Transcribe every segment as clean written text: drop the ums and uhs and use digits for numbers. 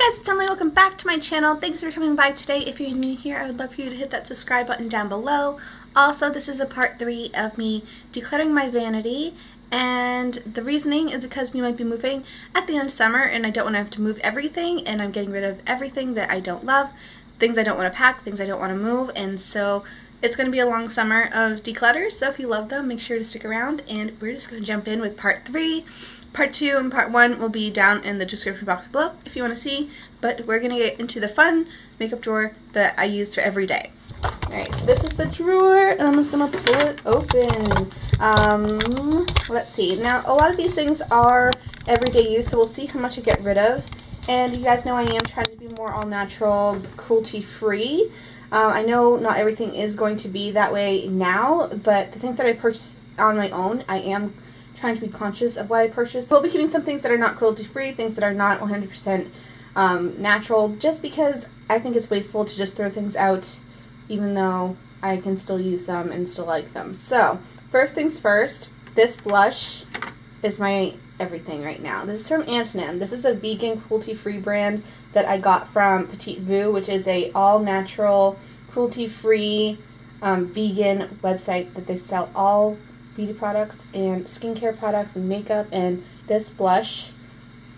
Hi guys, it's Emily. Welcome back to my channel. Thanks for coming by today. If you're new here, I would love for you to hit that subscribe button down below. Also, this is a part 3 of me decluttering my vanity, and the reasoning is because we might be moving at the end of summer and I don't want to have to move everything, and I'm getting rid of everything that I don't love, things I don't want to pack, things I don't want to move, and so it's going to be a long summer of declutter. So if you love them, make sure to stick around, and we're just going to jump in with part 3. Part 2 and part 1 will be down in the description box below if you want to see, but we're going to get into the fun makeup drawer that I use for every day. Alright, so this is the drawer, and I'm just going to pull it open. Let's see. Now, a lot of these things are everyday use, so we'll see how much I get rid of. And you guys know I am trying to be more all-natural, cruelty-free. I know not everything is going to be that way now, but the things that I purchase on my own, I am trying to be conscious of what I purchase. So we'll be keeping some things that are not cruelty-free, things that are not 100% natural, just because I think it's wasteful to just throw things out, even though I can still use them and still like them. So, first things first, this blush is my everything right now. This is from Antonym. This is a vegan, cruelty-free brand that I got from Petite Vue, which is a all-natural, cruelty-free, vegan website that they sell all beauty products and skincare products and makeup. And this blush,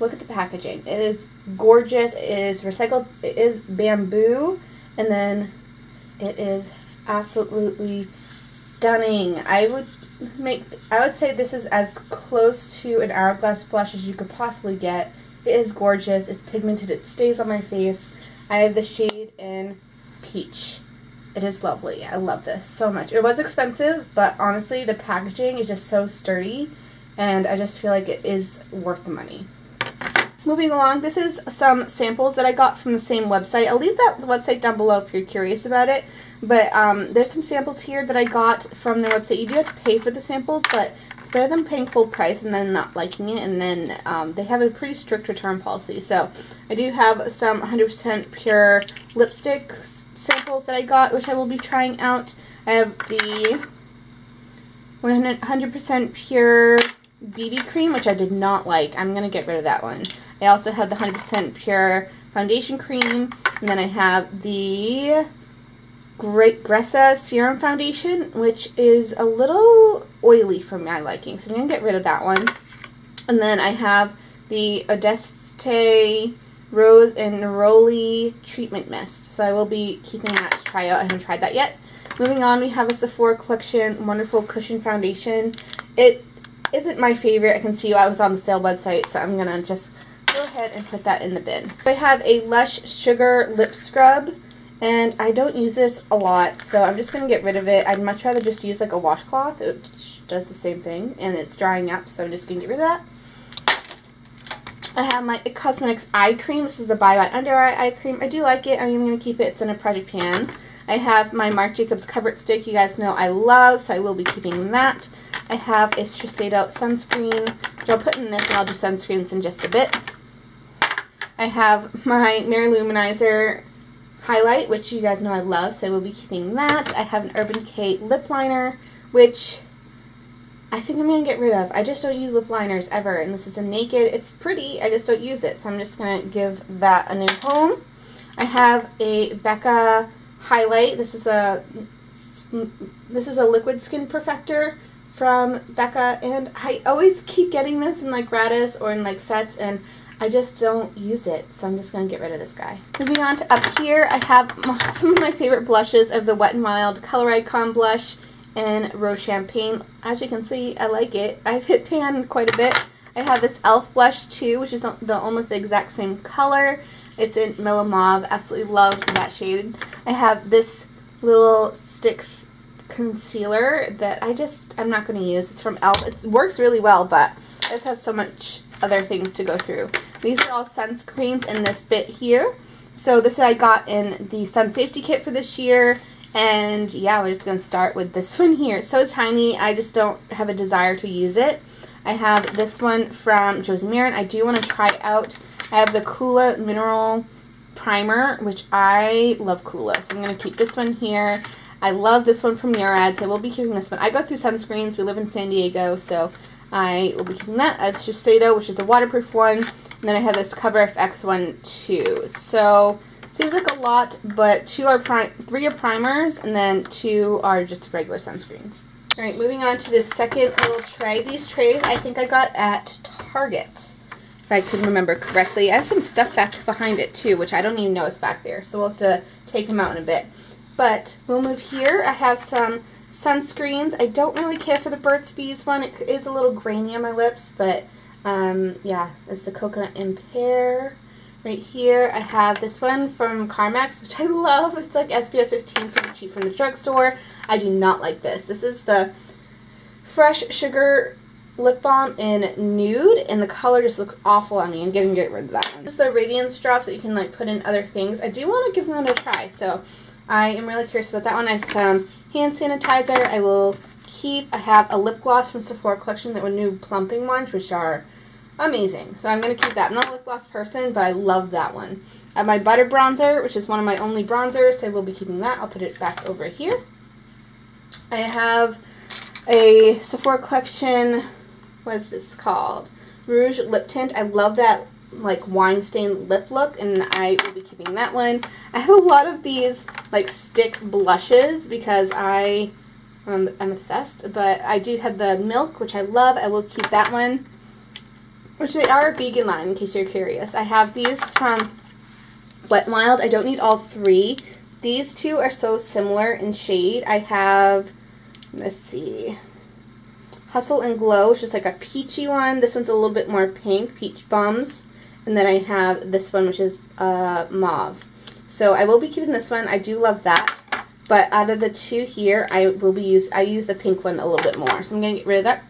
look at the packaging. It is gorgeous. It is recycled. It is bamboo, and then it is absolutely stunning. I would say this is as close to an hourglass blush as you could possibly get. It is gorgeous. It's pigmented. It stays on my face. I have the shade in Peach. It is lovely. I love this so much. It was expensive, but honestly, the packaging is just so sturdy, and I just feel like it is worth the money. Moving along, this is some samples that I got from the same website. I'll leave that website down below if you're curious about it, but there's some samples here that I got from their website. You do have to pay for the samples, but it's better than paying full price and then not liking it, and then they have a pretty strict return policy. So I do have some 100% pure lipsticks samples that I got, which I will be trying out. I have the 100% pure BB cream, which I did not like. I'm going to get rid of that one. I also have the 100% pure foundation cream, and then I have the Gressa serum foundation, which is a little oily for my liking, so I'm going to get rid of that one. And then I have the Odeste Rose and Neroli Treatment Mist. So I will be keeping that to try out. I haven't tried that yet. Moving on, we have a Sephora Collection Wonderful Cushion Foundation. It isn't my favorite. I can see I was on the sale website, so I'm going to just go ahead and put that in the bin. I have a Lush Sugar Lip Scrub, and I don't use this a lot, so I'm just going to get rid of it. I'd much rather just use like a washcloth. It does the same thing, and it's drying up, so I'm just going to get rid of that. I have my IT Cosmetics eye cream. This is the Bye Bye Under Eye cream. I do like it. I am going to keep it. It's in a project pan. I have my Marc Jacobs Cover It Stick. You guys know I love, so I will be keeping that. I have a Shiseido sunscreen, which I'll put in this, and I'll do sunscreens in just a bit. I have my Mary Luminizer highlight, which you guys know I love, so I will be keeping that. I have an Urban Decay lip liner, which I think I'm going to get rid of. I just don't use lip liners ever, and this is a Naked. It's pretty, I just don't use it, so I'm just going to give that a new home. I have a Becca highlight. This is a liquid skin perfector from Becca, and I always keep getting this in like gratis or in like sets, and I just don't use it, so I'm just going to get rid of this guy. Moving on to up here, I have some of my favorite blushes of the Wet n Wild Color Icon blush and Rose Champagne. As you can see, I like it. I've hit pan quite a bit. I have this e.l.f. blush too, which is almost the exact same color. It's in Mellow Mauve. Absolutely love that shade. I have this little stick concealer that I'm not going to use. It's from e.l.f. It works really well, but I just have so much other things to go through. These are all sunscreens in this bit here. So this I got in the Sun Safety Kit for this year. And yeah, we're just going to start with this one here. It's so tiny, I just don't have a desire to use it. I have this one from Josie Maran. I do want to try it out. I have the Kula Mineral Primer, which I love Kula, so I'm going to keep this one here. I love this one from Murad, so I will be keeping this one. I go through sunscreens. We live in San Diego, so I will be keeping that. I have Shiseido, which is a waterproof one. And then I have this Cover FX one too. So it seems like a lot, but 3 are primers, and then 2 are just regular sunscreens. Alright, moving on to this second little tray. These trays I think I got at Target, if I can remember correctly. I have some stuff back behind it too, which I don't even know is back there, so we'll have to take them out in a bit. But we'll move here. I have some sunscreens. I don't really care for the Burt's Bees one. It is a little grainy on my lips, but yeah, it's the Coconut and Pear. Right here, I have this one from Carmax, which I love. It's like SPF 15, super cheap from the drugstore. I do not like this. This is the Fresh Sugar Lip Balm in Nude, and the color just looks awful on me. I'm going to get rid of that one. This is the Radiance Drops that you can like put in other things. I do want to give them a try, so I am really curious about that one. I have some hand sanitizer I will keep. I have a lip gloss from Sephora collection that were new plumping ones, which are amazing. So I'm going to keep that. I'm not a lip gloss person, but I love that one. I have my Butter Bronzer, which is one of my only bronzers, so I will be keeping that. I'll put it back over here. I have a Sephora collection, what is this called? Rouge Lip Tint. I love that like wine stained lip look, and I will be keeping that one. I have a lot of these like stick blushes because I'm obsessed, but I do have the Milk, which I love. I will keep that one, which they are a vegan line in case you're curious. I have these from Wet n Wild. I don't need all 3. These 2 are so similar in shade. I have, let's see, Hustle and Glow, which is like a peachy one. This one's a little bit more pink, Peach Bums. And then I have this one, which is mauve. So I will be keeping this one. I do love that. But out of the 2 here, I use the pink one a little bit more. So I'm going to get rid of that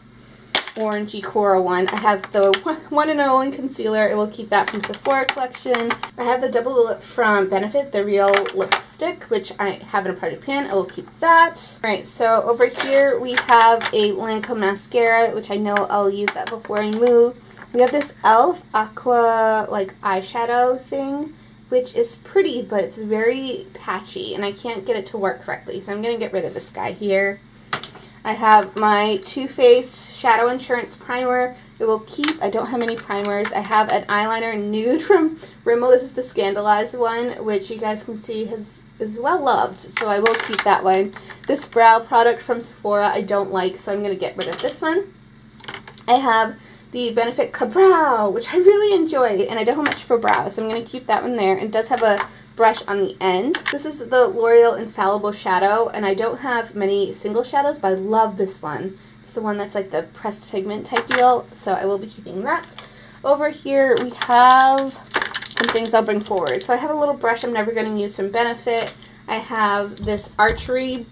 orangey coral one. I have the one and only concealer. I will keep that from Sephora collection. I have the Double Lip from Benefit, the Real Lipstick, which I have in a project pan. I will keep that. Alright, so over here we have a Lancome mascara, which I know I'll use that before I move. We have this e.l.f. Aqua like eyeshadow thing, which is pretty, but it's very patchy, and I can't get it to work correctly, so I'm going to get rid of this guy here. I have my Too Faced Shadow Insurance Primer. It will keep. I don't have many primers. I have an eyeliner nude from Rimmel. This is the Scandalized one, which you guys can see is well loved, so I will keep that one. This brow product from Sephora I don't like, so I'm going to get rid of this one. I have the Benefit Ka-Brow, which I really enjoy, and I don't have much for brow, so I'm going to keep that one there. It does have a brush on the end. This is the L'Oreal Infallible Shadow, and I don't have many single shadows, but I love this one. It's the one that's like the pressed pigment type deal, so I will be keeping that. Over here we have some things I'll bring forward. So I have a little brush I'm never going to use from Benefit. I have this Archery.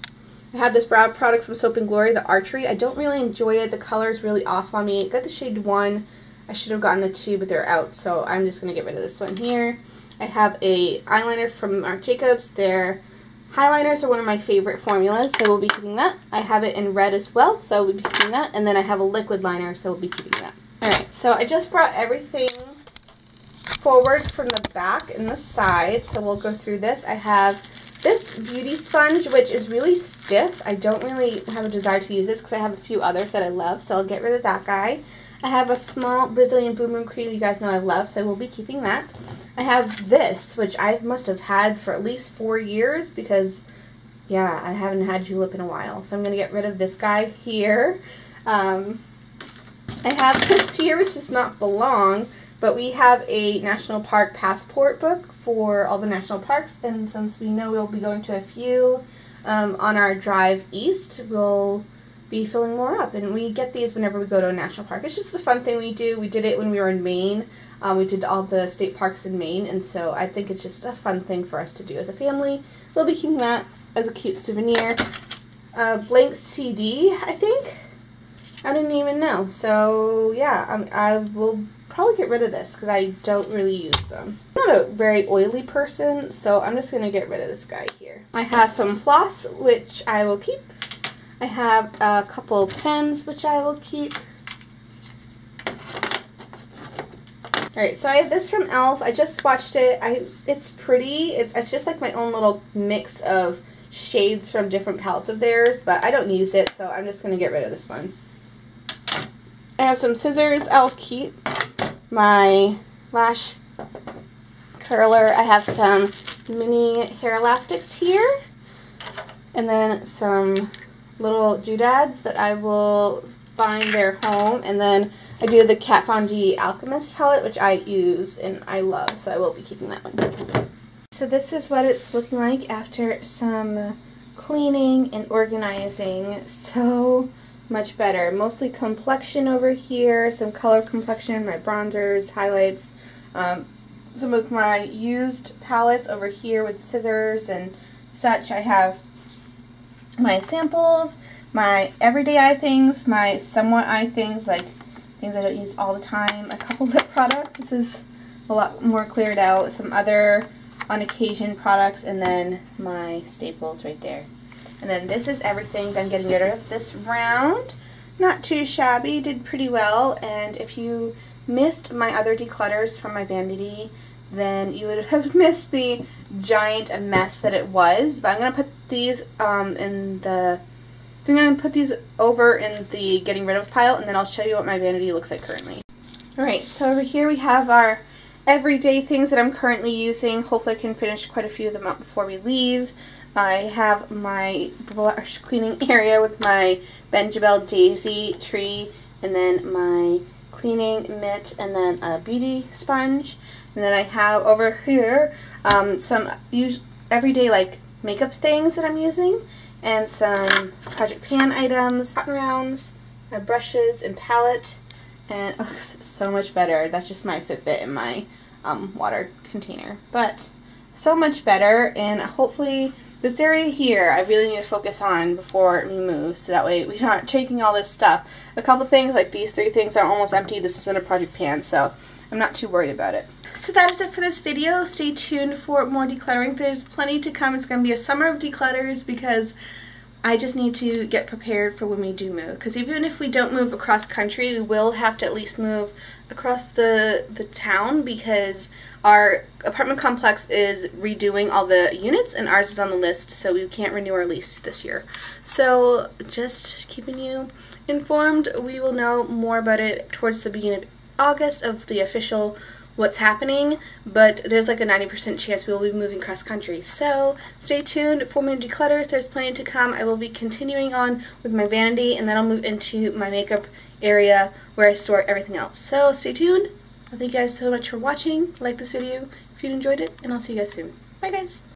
I have this brow product from Soap & Glory, the Archery. I don't really enjoy it. The color is really off on me. I got the shade 1. I should have gotten the 2, but they're out, so I'm just going to get rid of this one here. I have a eyeliner from Marc Jacobs. Their highlighters are one of my favorite formulas, so we'll be keeping that. I have it in red as well, so we'll be keeping that. And then I have a liquid liner, so we'll be keeping that. Alright, so I just brought everything forward from the back and the side, so we'll go through this. I have this beauty sponge, which is really stiff. I don't really have a desire to use this because I have a few others that I love, so I'll get rid of that guy. I have a small Brazilian Boom Boom cream you guys know I love, so I will be keeping that. I have this, which I must have had for at least 4 years because, yeah, I haven't had Julep in a while. So I'm going to get rid of this guy here. I have this here, which does not belong, but we have a National Park Passport book for all the national parks, and since we know we'll be going to a few on our drive east, we'll be filling more up, and we get these whenever we go to a national park. It's just a fun thing we do. We did it when we were in Maine. We did all the state parks in Maine, and so I think it's just a fun thing for us to do as a family. We'll be keeping that as a cute souvenir. Blank CD, I think. I didn't even know. So yeah, I will probably get rid of this because I don't really use them. I'm not a very oily person, so I'm just going to get rid of this guy here. I have some floss, which I will keep. I have a couple pens, which I will keep. Alright, so I have this from e.l.f. I just swatched it. It's pretty. It's just like my own little mix of shades from different palettes of theirs, but I don't use it, so I'm just going to get rid of this one. I have some scissors. I'll keep my lash curler. I have some mini hair elastics here, and then some little doodads that I will find their home, and then I do the Kat Von D Alchemist palette, which I use and I love, so I will be keeping that one. So this is what it's looking like after some cleaning and organizing. So much better. Mostly complexion over here, some color complexion, my bronzers, highlights, some of my used palettes over here with scissors and such. I have my samples, my everyday eye things, my somewhat eye things, like things I don't use all the time, a couple lip products. This is a lot more cleared out, some other on occasion products, and then my staples right there. And then this is everything that I'm getting rid of this round. Not too shabby, did pretty well. And if you missed my other declutters from my Vanity, then you would have missed the giant mess that it was. But I'm going to put these over in the getting rid of pile, and then I'll show you what my Vanity looks like currently. Alright, so over here we have our everyday things that I'm currently using. Hopefully I can finish quite a few of them up before we leave. I have my brush cleaning area with my Benjabel Daisy tree, and then my cleaning mitt, and then a beauty sponge. And then I have over here some everyday like makeup things that I'm using, and some Project Pan items, cotton rounds, my brushes and palette, and it looks so much better. That's just my Fitbit and my water container, but so much better. And hopefully this area here I really need to focus on before we move, so that way we aren't taking all this stuff. A couple things like these 3 things are almost empty. This isn't a Project Pan, so I'm not too worried about it. So that is it for this video. Stay tuned for more decluttering. There's plenty to come. It's going to be a summer of declutters because I just need to get prepared for when we do move. Because even if we don't move across country, we will have to at least move across the town, because our apartment complex is redoing all the units and ours is on the list, so we can't renew our lease this year. So just keeping you informed. We will know more about it towards the beginning of August of the official what's happening, but there's like a 90% chance we will be moving cross country. So stay tuned for more declutters. There's plenty to come. I will be continuing on with my Vanity, and then I'll move into my makeup area where I store everything else. So stay tuned. Thank you guys so much for watching. Like this video if you enjoyed it, and I'll see you guys soon. Bye guys!